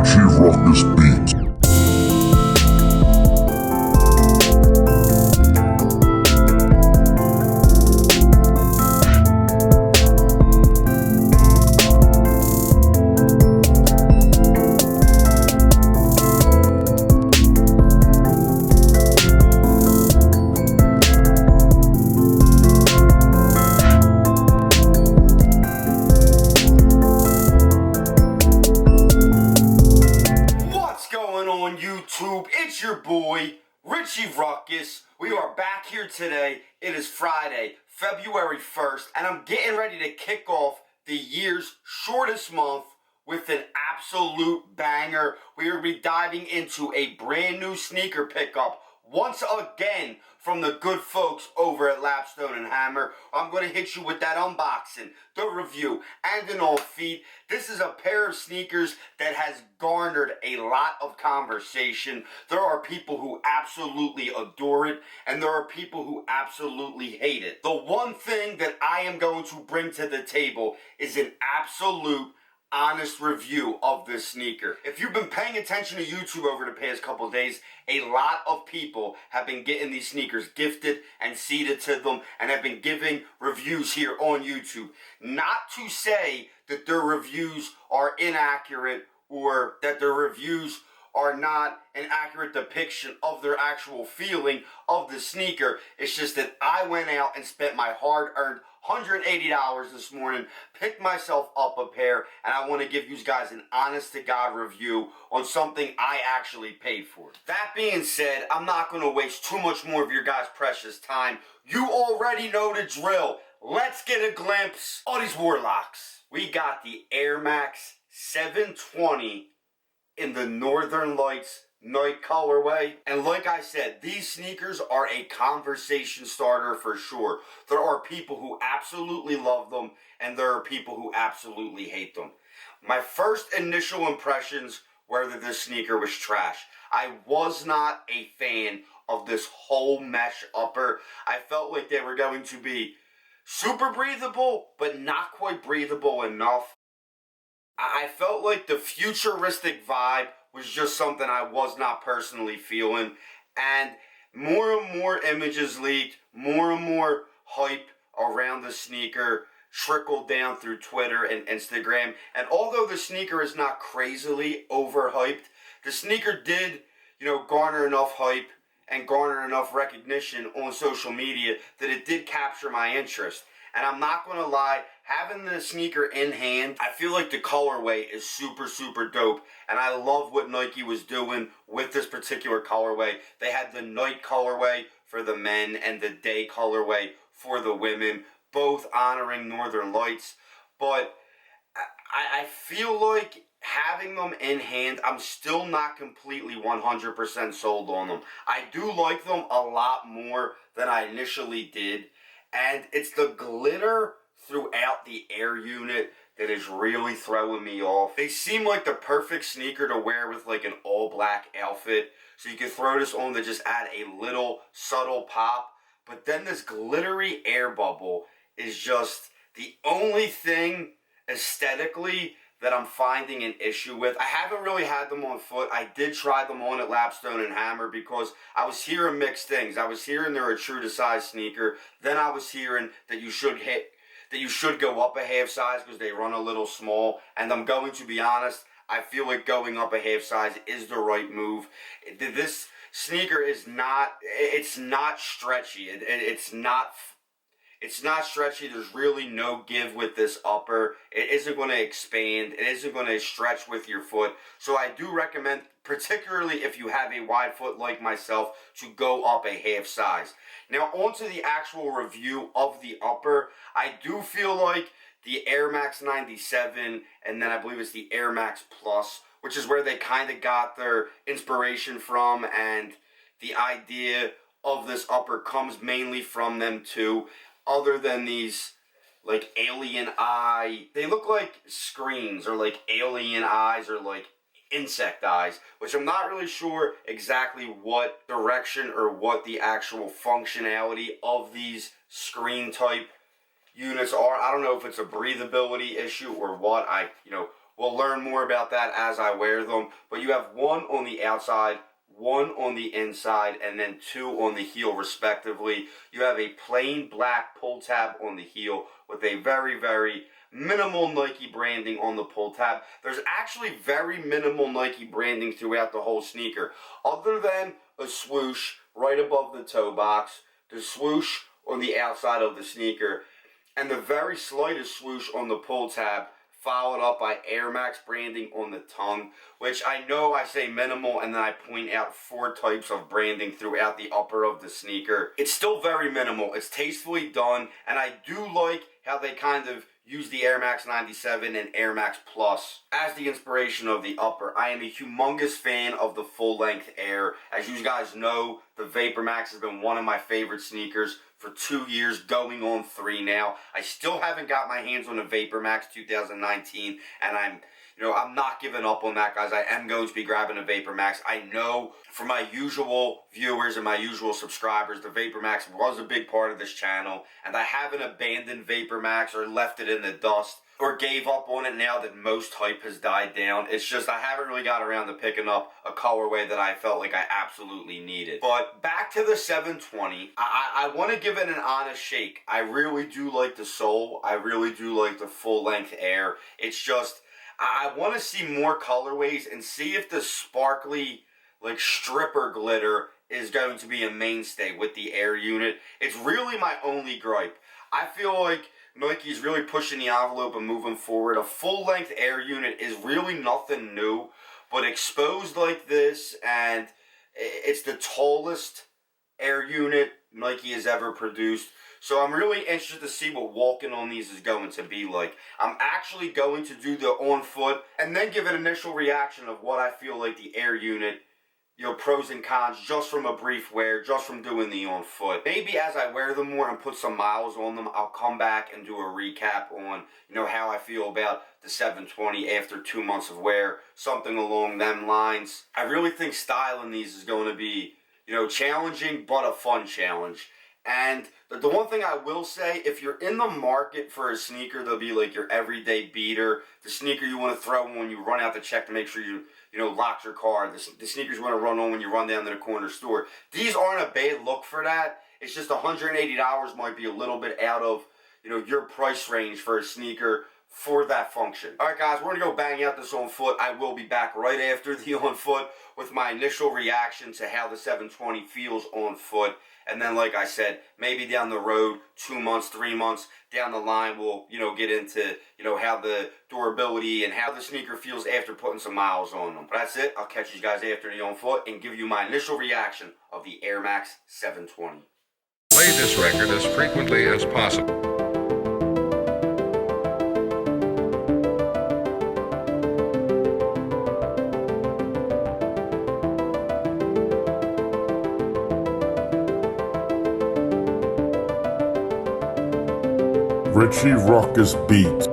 Richie Ruckus Beats. YouTube, it's your boy, Richie Ruckus. We are back here today. It is Friday, February 1st, and I'm getting ready to kick off the year's shortest month with an absolute banger. We are going to be diving into a brand new sneaker pickup once again from the good folks over at Lapstone Hammer. I'm going to hit you with that unboxing, the review, and an off feed. This is a pair of sneakers that has garnered a lot of conversation. There are people who absolutely adore it, and there are people who absolutely hate it. The one thing that I am going to bring to the table is an absolute honest review of this sneaker. If you've been paying attention to YouTube over the past couple of days, a lot of people have been getting these sneakers gifted and seeded to them and have been giving reviews here on YouTube. Not to say that their reviews are inaccurate or that their reviews are not an accurate depiction of their actual feeling of the sneaker. It's just that I went out and spent my hard-earned $180 this morning, picked myself up a pair, and I want to give you guys an honest-to-God review on something I actually paid for. That being said, I'm not going to waste too much more of your guys' precious time. You already know the drill. Let's get a glimpse of these Warlocks. We got the Air Max 720 in the Northern Lights night colorway, and like I said, these sneakers are a conversation starter for sure. There are people who absolutely love them, and there are people who absolutely hate them. My first initial impressions were that this sneaker was trash. I was not a fan of this whole mesh upper. I felt like they were going to be super breathable, but not quite breathable enough. I felt like the futuristic vibe was just something I was not personally feeling, and more images leaked, more and more hype around the sneaker trickled down through Twitter and Instagram, and although the sneaker is not crazily overhyped, the sneaker did, garner enough hype and garner enough recognition on social media that it did capture my interest. And I'm not going to lie, having the sneaker in hand, I feel like the colorway is super dope. And I love what Nike was doing with this particular colorway. They had the night colorway for the men and the day colorway for the women, both honoring Northern Lights. But I feel like having them in hand, I'm still not completely 100% sold on them. I do like them a lot more than I initially did. And it's the glitter throughout the air unit that is really throwing me off. They seem like the perfect sneaker to wear with like an all black outfit. So you can throw this on to just add a little subtle pop. But then this glittery air bubble is just the only thing aesthetically that I'm finding an issue with. I haven't really had them on foot. I did try them on at Lapstone Hammer because I was hearing mixed things. I was hearing they're a true to size sneaker. Then I was hearing that you should go up a half size because they run a little small. And I'm going to be honest, I feel like going up a half size is the right move. This sneaker is not, it's not stretchy. It's not stretchy. There's really no give with this upper. It isn't going to expand. It isn't going to stretch with your foot. So I do recommend, particularly if you have a wide foot like myself, to go up a half size. Now onto the actual review of the upper. I do feel like the Air Max 97 and then I believe it's the Air Max Plus, which is where they kind of got their inspiration from, and the idea of this upper comes mainly from them too. Other than these like alien eye, they look like screens or like alien eyes or like insect eyes, which I'm not really sure exactly what direction or what the actual functionality of these screen type units are. I don't know if it's a breathability issue or what. We'll We'll learn more about that as I wear them. But you have one on the outside, one on the inside, and then two on the heel respectively. You have a plain black pull tab on the heel with a very, very minimal Nike branding on the pull tab. There's actually very minimal Nike branding throughout the whole sneaker, other than a swoosh right above the toe box, the swoosh on the outside of the sneaker, and the very slightest swoosh on the pull tab, followed up by Air Max branding on the tongue, which I know I say minimal and then I point out 4 types of branding throughout the upper of the sneaker. It's still very minimal. It's tastefully done, and I do like how they kind of use the Air Max 97 and Air Max Plus as the inspiration of the upper. I am a humongous fan of the full-length Air. As you guys know, the Vapor Max has been one of my favorite sneakers for 2 years, going on 3 now. I still haven't got my hands on a Vapor Max 2019, and I'm not giving up on that, guys. I am going to be grabbing a Vapor Max. I know for my usual viewers and my usual subscribers, the Vapor Max was a big part of this channel, and I haven't abandoned Vapor Max or left it in the dust or gave up on it now that most hype has died down. It's just I haven't really got around to picking up a colorway that I felt like I absolutely needed. But back to the 720, I want to give it an honest shake. I really do like the sole. I really do like the full-length Air. It's just I want to see more colorways and see if the sparkly, like, stripper glitter is going to be a mainstay with the Air unit. It's really my only gripe. I feel like Nike's really pushing the envelope and moving forward. A full-length Air unit is really nothing new, but exposed like this, and it's the tallest Air unit Nike has ever produced. So I'm really interested to see what walking on these is going to be like. I'm actually going to do the on foot and then give an initial reaction of what I feel like the Air unit, pros and cons, just from a brief wear, just from doing the on foot. Maybe as I wear them more and put some miles on them, I'll come back and do a recap on, how I feel about the 720 after 2 months of wear, something along them lines. I really think styling these is going to be, challenging, but a fun challenge. And the one thing I will say, if you're in the market for a sneaker that'll be like your everyday beater, the sneaker you want to throw when you run out the check to make sure you lock your car, the sneakers you want to run on when you run down to the corner store, these aren't a bad look for that. It's just $180 might be a little bit out of, your price range for a sneaker for that function. Alright guys, we're going to go bang out this on foot. I will be back right after the on foot with my initial reaction to how the 720 feels on foot. And then, like I said, maybe down the road, 2 months, 3 months down the line, we'll, get into, how the durability and how the sneaker feels after putting some miles on them. But that's it. I'll catch you guys after the on foot and give you my initial reaction of the Air Max 720. Play this record as frequently as possible. Richie Ruckus Beat.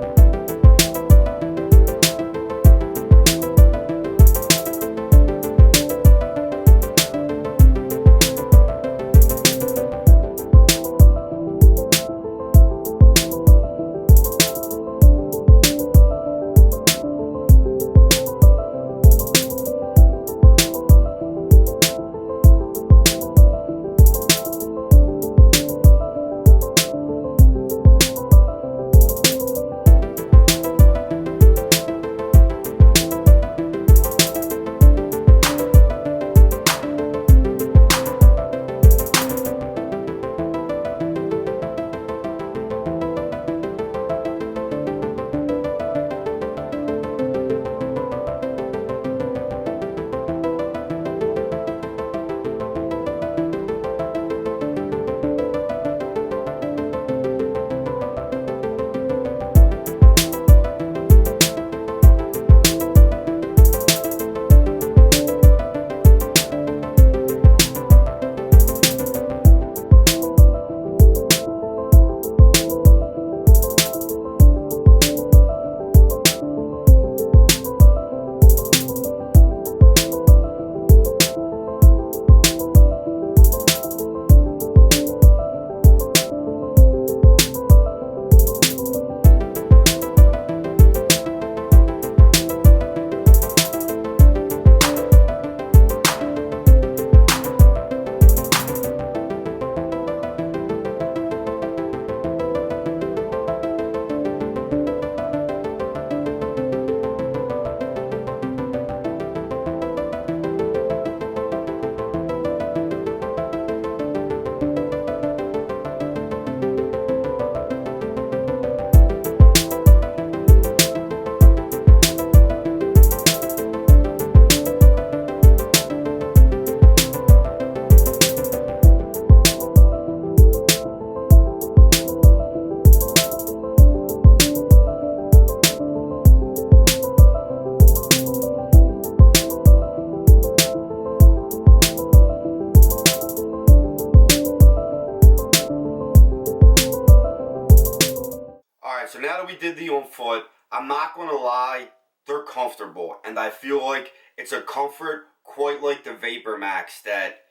did the on foot. I'm not going to lie, they're comfortable. And I feel like it's a comfort quite like the Vapor Max, that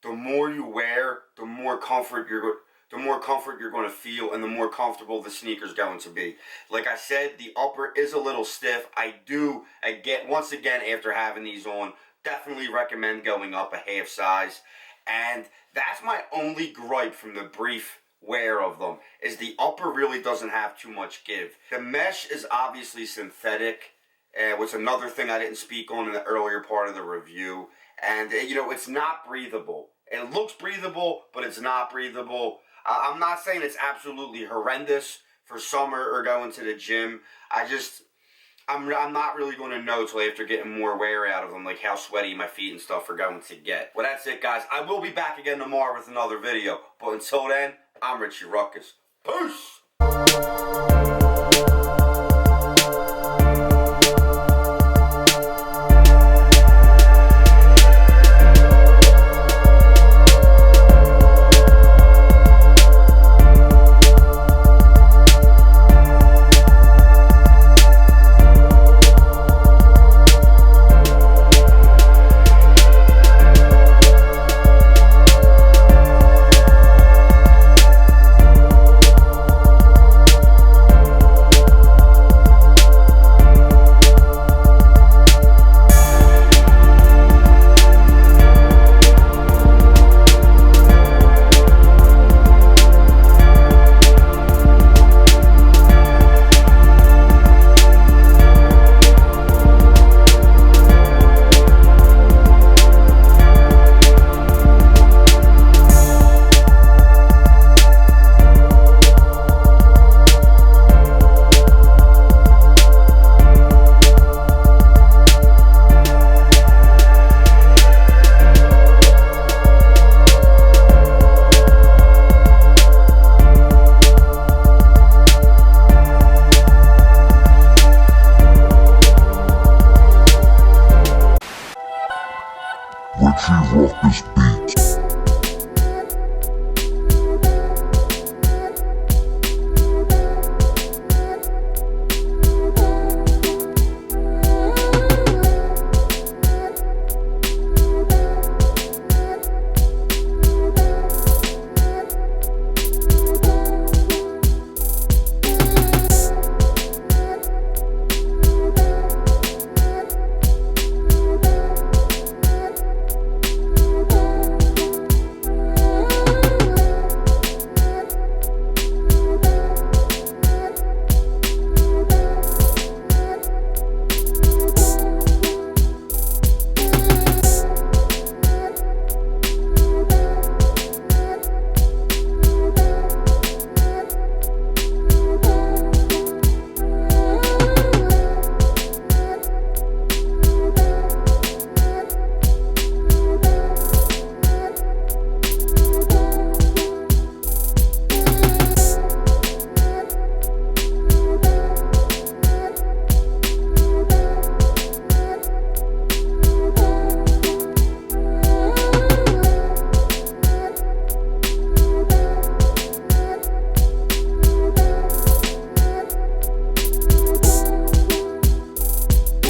the more you wear, the more comfort you're going to feel, and the more comfortable the sneaker's going to be. Like I said, the upper is a little stiff. I do, once again, after having these on, definitely recommend going up a half size. And that's my only gripe from the brief wear of them, is the upper really doesn't have too much give. The mesh is obviously synthetic, which is another thing I didn't speak on in the earlier part of the review. And, it's not breathable. It looks breathable, but it's not breathable. I'm not saying it's absolutely horrendous for summer or going to the gym. I'm not really going to know till after getting more wear out of them, like how sweaty my feet and stuff are going to get. Well, that's it, guys. I will be back again tomorrow with another video. But until then, I'm Richie Ruckus. Peace! Richie Ruckus